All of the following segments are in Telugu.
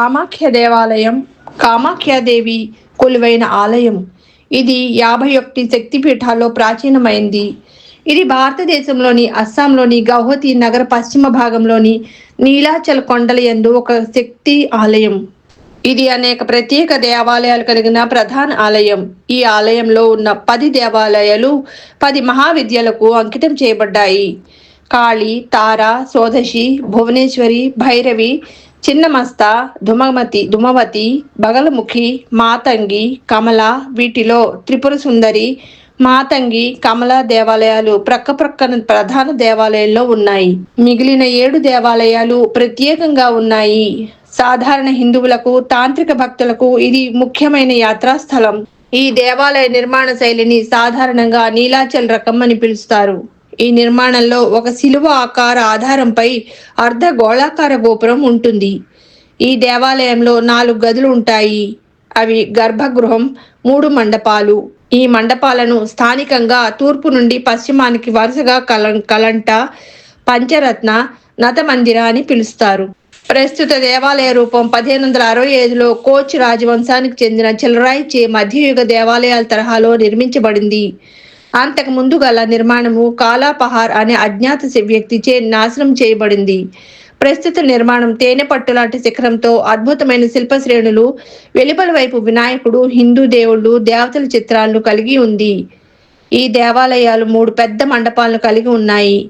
కామాఖ్య దేవాలయం కామాఖ్యాదేవి కొలువైన ఆలయం. ఇది 51 శక్తిపీఠాల్లో ప్రాచీనమైంది. ఇది భారతదేశంలోని అస్సాంలోని గౌహతి నగర పశ్చిమ భాగంలోని నీలాచల్ కొండల యందు ఒక శక్తి ఆలయం. ఇది అనేక ప్రత్యేక దేవాలయాలు కలిగిన ప్రధాన ఆలయం. ఈ ఆలయంలో ఉన్న 10 దేవాలయాలు 10 మహావిద్యలకు అంకితం చేయబడ్డాయి. కాళి, తార, సోదశి, భువనేశ్వరి, భైరవి, చిన్నమస్త, ధుమవతి, బగలముఖి, మాతంగి, కమల, వీటిలో త్రిపుర సుందరి, మాతంగి, కమల దేవాలయాలు ప్రక్కన ప్రధాన దేవాలయాల్లో ఉన్నాయి. మిగిలిన 7 దేవాలయాలు ప్రత్యేకంగా ఉన్నాయి. సాధారణ హిందువులకు, తాంత్రిక భక్తులకు ఇది ముఖ్యమైన యాత్రా స్థలం. ఈ దేవాలయ నిర్మాణ శైలిని సాధారణంగా నీలాచల్ రకం అని పిలుస్తారు. ఈ నిర్మాణంలో ఒక శిలువ ఆకార ఆధారంపై అర్ధ గోళాకార గోపురం ఉంటుంది. ఈ దేవాలయంలో 4 గదులు ఉంటాయి. అవి గర్భగృహం, 3 మండపాలు. ఈ మండపాలను స్థానికంగా తూర్పు నుండి పశ్చిమానికి వరుసగా కలంట, పంచరత్న, నతమందిర అని పిలుస్తారు. ప్రస్తుత దేవాలయ రూపం 1565లో కోచ్ రాజవంశానికి చెందిన చిలరాయ్ చే మధ్యయుగ దేవాలయాల తరహాలో నిర్మించబడింది. అంతకు ముందు గల నిర్మాణము కాలాపహార్ అనే అజ్ఞాత వ్యక్తిచే నాశనం చేయబడింది. ప్రస్తుత నిర్మాణం తేనె పట్టు లాంటి శిఖరంతో అద్భుతమైన శిల్ప శ్రేణులు, వెలుపల వైపు వినాయకుడు, హిందూ దేవుళ్ళు, దేవతల చిత్రాలను కలిగి ఉంది. ఈ దేవాలయాలు 3 పెద్ద మండపాలను కలిగి ఉన్నాయి.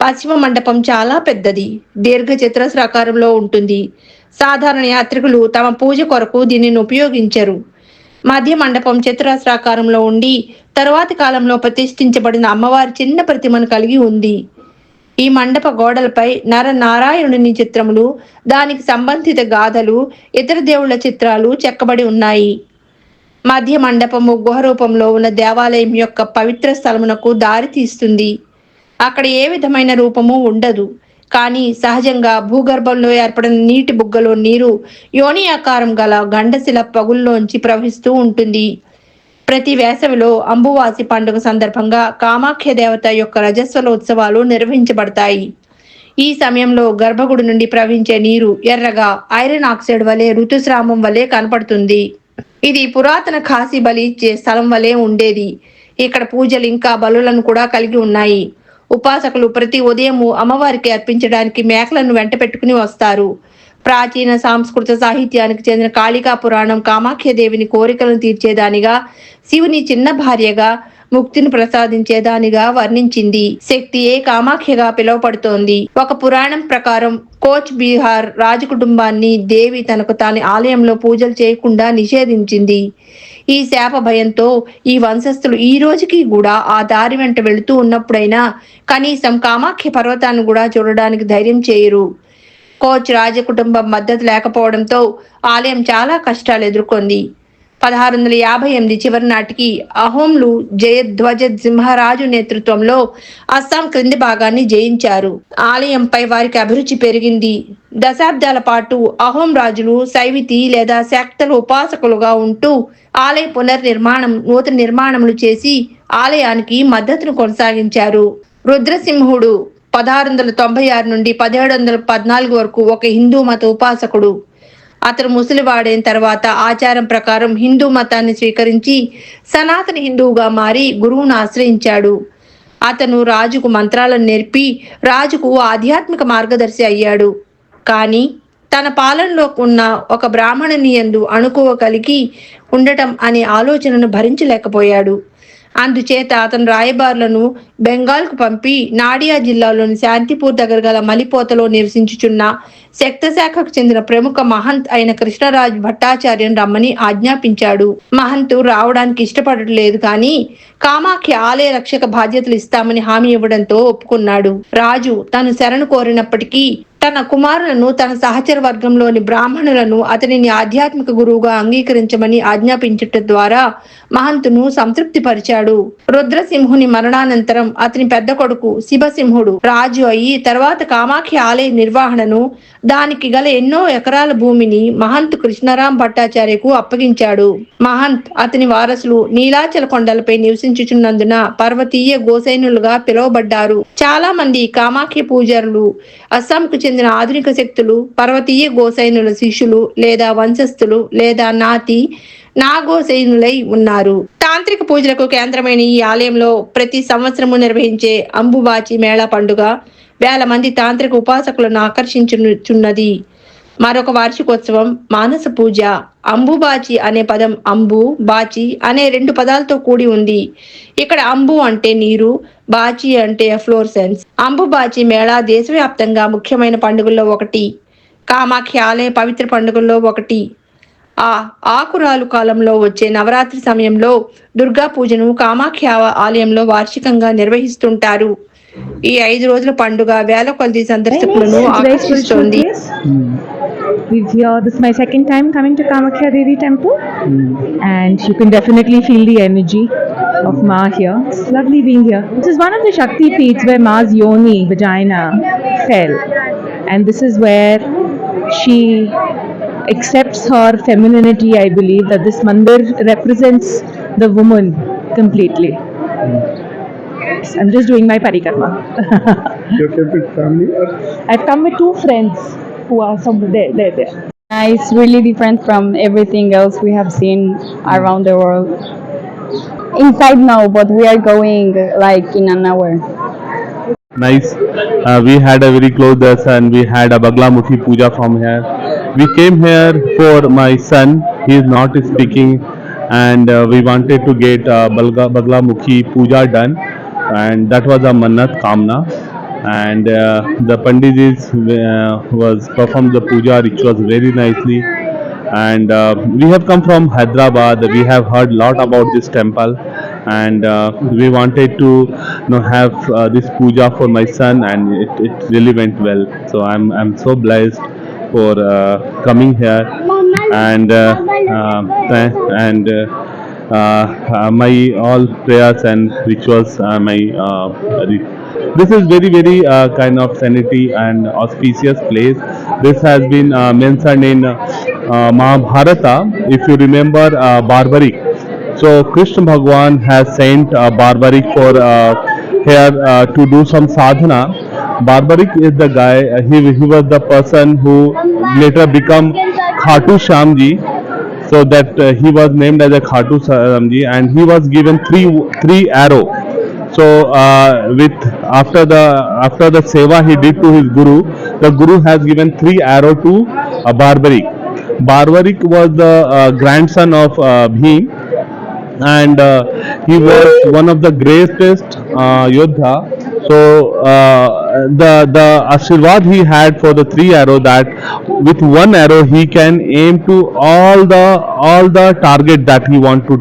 పశ్చిమ మండపం చాలా పెద్దది, దీర్ఘ చతురస్రాకారంలో ఉంటుంది. సాధారణ యాత్రికులు తమ పూజ కొరకు దీనిని ఉపయోగించరు. మధ్య మండపం చతురస్రాకారంలో ఉండి తరువాతి కాలంలో ప్రతిష్ఠించబడిన అమ్మవారి చిన్న ప్రతిమను కలిగి ఉంది. ఈ మండప గోడలపై నారాయణుని చిత్రములు, దానికి సంబంధిత గాథలు, ఇతర దేవుళ్ళ చిత్రాలు చెక్కబడి ఉన్నాయి. మధ్య మండపము గుహ రూపంలో ఉన్న దేవాలయం యొక్క పవిత్ర స్థలమునకు దారి తీస్తుంది. అక్కడ ఏ విధమైన రూపము ఉండదు, కానీ సహజంగా భూగర్భంలో ఏర్పడిన నీటి బుగ్గలో నీరు యోని ఆకారం గల గండశిల పగుల్లోంచి ప్రవహిస్తూ ఉంటుంది. ప్రతి వేసవిలో అంబువాసి పండుగ సందర్భంగా కామాఖ్య దేవత యొక్క రజస్వలోత్సవాలు నిర్వహించబడతాయి. ఈ సమయంలో గర్భగుడి నుండి ప్రవహించే నీరు ఎర్రగా ఐరన్ ఆక్సైడ్ వలె ఋతుస్రావం వలె కనపడుతుంది. ఇది పురాతన కాశీ బలి ఇచ్చే స్థలం వలె ఉండేది. ఇక్కడ పూజలు ఇంకా బలులను కూడా కలిగి ఉన్నాయి. ఉపాసకులు ప్రతి ఉదయము అమ్మవారికి అర్పించడానికి మేకలను వెంట పెట్టుకుని వస్తారు. ప్రాచీన సాంస్కృతిక సాహిత్యానికి చెందిన కాళికా పురాణం కామాఖ్యదేవిని కోరికలను తీర్చేదానిగా, శివుని చిన్న భార్యగా, ముక్తిని ప్రసాదించేదానిగా వర్ణించింది. శక్తియే కామాఖ్యగా పిలువపడుతోంది. ఒక పురాణం ప్రకారం కోచ్ బీహార్ రాజకుటుంబాన్ని దేవి తనకు తాని ఆలయంలో పూజలు చేయకుండా నిషేధించింది. ఈ శాప భయంతో ఈ వంశస్థులు ఈ రోజుకి కూడా ఆ దారి వెంట వెళుతూ ఉన్నప్పుడైనా కనీసం కామాఖ్య పర్వతాన్ని కూడా చూడడానికి ధైర్యం చేయరు. కోచ్ రాజకుటుంబం మద్దతు లేకపోవడంతో ఆలయం చాలా కష్టాలు ఎదుర్కొంది. 1658 చివరి నాటికి అహోంలు జయధ్వజ సింహరాజు నేతృత్వంలో అస్సాం క్రింది భాగాన్ని జయించారు. ఆలయంపై వారికి అభిరుచి పెరిగింది. దశాబ్దాల పాటు అహోం రాజులు శైవితి లేదా శాక్తల ఉపాసకులుగా ఉంటూ ఆలయ నూతన నిర్మాణములు చేసి ఆలయానికి మద్దతును కొనసాగించారు. రుద్రసింహుడు 1696 నుండి 1714 వరకు ఒక హిందూ మత ఉపాసకుడు. అతను ముసలివాడైన తర్వాత ఆచారం ప్రకారం హిందూ మతాన్ని స్వీకరించి సనాతన హిందువుగా మారి గురువును ఆశ్రయించాడు. అతను రాజుకు మంత్రాలను నేర్పి రాజుకు ఆధ్యాత్మిక మార్గదర్శి అయ్యాడు. కానీ తన పాలనలో ఉన్న ఒక బ్రాహ్మణుని యందు అణుకువ కలిగి ఉండటం అనే ఆలోచనను భరించలేకపోయాడు. అందుచేత అతను రాయబారులను బెంగాల్కు పంపి నాడియా జిల్లాలోని శాంతిపూర్ దగ్గర గల మలిపోతలో నివసించుచున్న శక్త శాఖకు చెందిన ప్రముఖ మహంత్ అయిన కృష్ణరాజ్ భట్టాచార్యను రమ్మని ఆజ్ఞాపించాడు. మహంతు రావడానికి ఇష్టపడలేదు, కానీ కామాఖ్య ఆలయ రక్షక బాధ్యతలు ఇస్తామని హామీ ఇవ్వడంతో ఒప్పుకున్నాడు. రాజు తను శరణు కోరినప్పటికీ తన కుమారులను, తన సహచర వర్గంలోని బ్రాహ్మణులను అతనిని ఆధ్యాత్మిక గురువుగా అంగీకరించమని ఆజ్ఞాపించటం ద్వారా మహంతును సంతృప్తిపరిచాడు. రుద్రసింహుని మరణానంతరం అతని పెద్ద కొడుకు శివసింహుడు రాజు అయి తర్వాత కామాఖ్య ఆలయ నిర్వహణను దానికి గల ఎన్నో ఎకరాల భూమిని మహంత్ కృష్ణరాం భట్టాచార్యకు అప్పగించాడు. మహంత్ అతని వారసులు నీలాచల కొండలపై నివసించుచున్నందున పర్వతీయ గోసైనులుగా పిలువబడ్డారు. చాలా మంది కామాఖ్య పూజారులు అస్సాంకు చెందిన ఆధునిక శక్తులు, పర్వతీయ గోసైనుల శిష్యులు లేదా వంశస్థులు లేదా నాగోసైనులై ఉన్నారు. తాంత్రిక పూజలకు కేంద్రమైన ఈ ఆలయంలో ప్రతి సంవత్సరము నిర్వహించే అంబుబాచి మేళా పండుగ వేల మంది తాంత్రిక ఉపాసకులను ఆకర్షించుచున్నది. మరొక వార్షికోత్సవం మానస పూజ. అంబుబాచి అనే పదం అంబు, బాచి అనే 2 పదాలతో కూడి ఉంది. ఇక్కడ అంబు అంటే నీరు, బాచి అంటే ఫ్లోరెసెన్స్. అంబుబాచి మేళా దేశవ్యాప్తంగా ముఖ్యమైన పండుగల్లో ఒకటి. కామాఖ్య ఆలయ పవిత్ర పండుగల్లో ఒకటి. ఆకురాలు కాలంలో వచ్చే నవరాత్రి సమయంలో దుర్గా పూజను కామాఖ్య ఆలయంలో వార్షికంగా నిర్వహిస్తుంటారు. ఈ 5 రోజుల పండుగ వేల కొలది సందర్శకులను ఆకర్షిస్తుంది. This is my second time coming to Kamakhya Devi temple, and you can definitely feel the energy of Ma here. It's lovely being here. This is one of the Shakti Peeths where Ma's yoni, vagina, fell, and this is where she accepts her femininity. I believe that this mandir represents the woman completely. I'm just doing my parikrama. You came with family? I've come with 2 friends who are somewhere there. It's really different from everything else we have seen around the world. Inside now, but we are going like in an hour. Nice. We had a very close darshan. We had a Baglamukhi puja from here. We came here for my son. He is not speaking, and we wanted to get Baglamukhi puja done, and that was a Mannat Kamna. And the Panditjis was performed the puja rituals very nicely. And we have come from Hyderabad. We have heard a lot about this temple, and we wanted to have this puja for my son, and it really went well. So I'm so blessed for coming here, and my all prayers and rituals this is very kind of sanity and auspicious place. This has been mentioned in Mahabharata. If you remember Barbarik, so Krishna Bhagwan has sent Barbarik for here to do some sadhana. Barbarik is the guy, he was the person who later become Khatu Shyamji, so that he was named as a Khatu Shyamji, and he was given three arrow. So with after the seva he did to his guru, the guru has given 3 arrow to Barbarik. Barbarik was the grandson of Bhim, and he was one of the greatest Yodha. So the Ashirwad he had for the 3 arrow, that with 1 arrow he can aim to all the target that he want to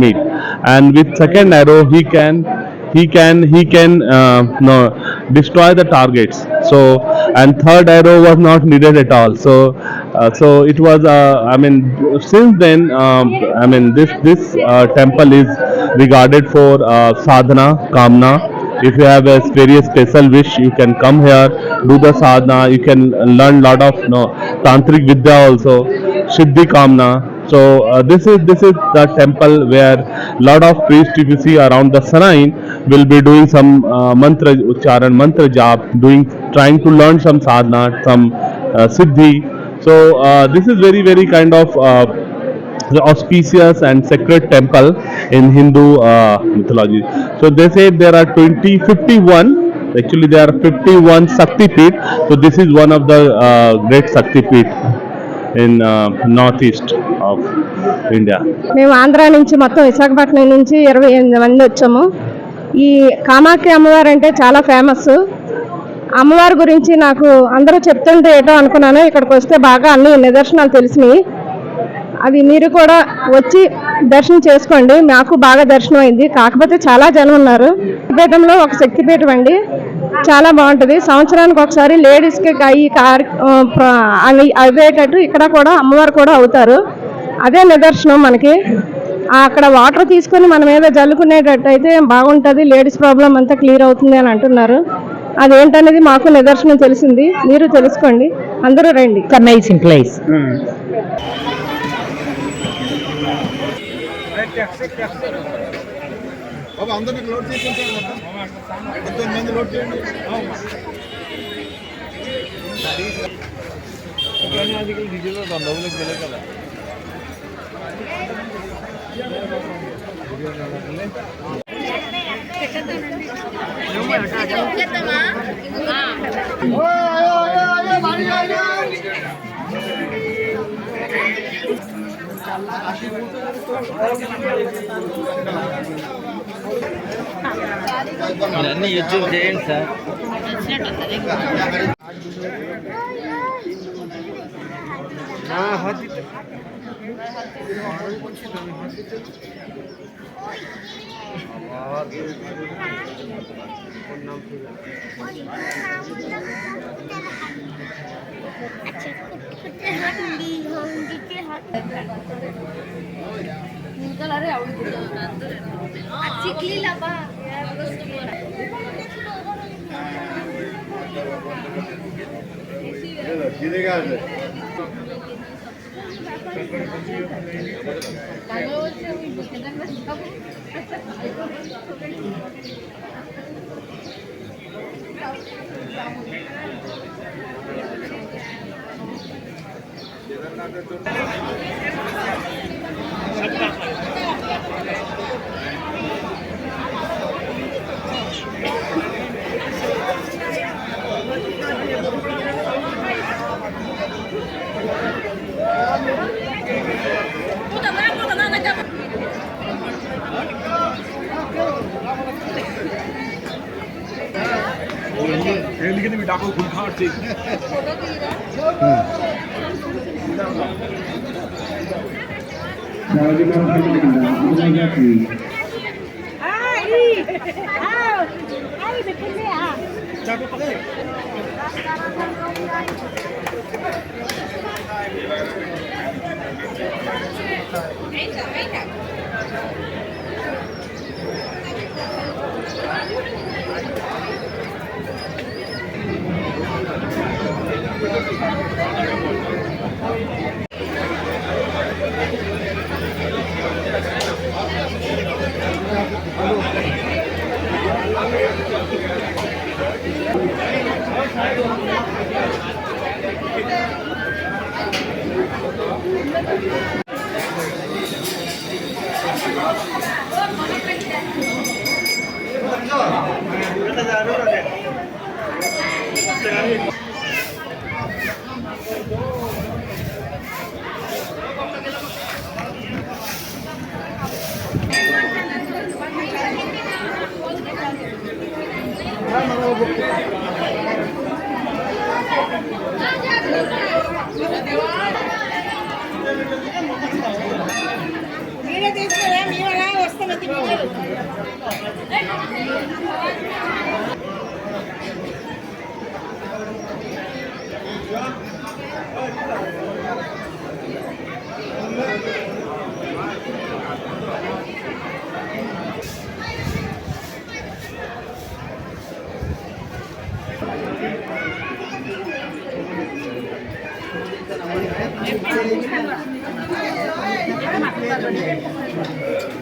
meet, and with 2nd arrow he can destroy the targets. So, and 3rd arrow was not needed at all. So it was since then this temple is regarded for sadhana kamna. If you have a very special wish, you can come here, do the sadhana. You can learn lot of tantric vidya also, siddhi kamna. So this is the temple where lot of priests, if you see around the shrine, will be doing some mantra ucharan, mantra jap, trying to learn some sadhana, some siddhi. So this is very kind of the auspicious and sacred temple in Hindu mythology. So they say there are 51. Actually, there are 51 Shakti Peeth. So this is one of the great Shakti Peeth in northeast of India. మేము ఆంధ్ర నుంచి మొత్తం విశాఖపట్నం నుంచి 28 మంది వచ్చాము. ఈ కామాఖ్య అమ్మవారు అంటే చాలా ఫేమస్. అమ్మవారి గురించి నాకు అందరూ చెప్తుంటే ఏటో అనుకున్నాను. ఇక్కడికి వస్తే బాగా అన్ని నిదర్శనాలు తెలిసినాయి. అవి మీరు కూడా వచ్చి దర్శనం చేసుకోండి. నాకు బాగా దర్శనం అయింది. కాకపోతే చాలా జనం ఉన్నారు. పీఠంలో ఒక శక్తిపీఠం అండి, చాలా బాగుంటుంది. సంవత్సరానికి ఒకసారి లేడీస్కి అయ్యేటట్టు ఇక్కడ కూడా అమ్మవారు కూడా అవుతారు. అదే నిదర్శనం మనకి. అక్కడ వాటర్ తీసుకొని మన మీద జల్లుకునేటట్టు అయితే బాగుంటుంది. లేడీస్ ప్రాబ్లం అంతా క్లియర్ అవుతుంది అని అంటున్నారు. అదేంటనేది మాకు నిదర్శనం తెలిసింది. మీరు తెలుసుకోండి, అందరూ రండి. It's an amazing place. అన్ని యూట్యూబ్ చేయండి సార్.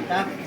Tá?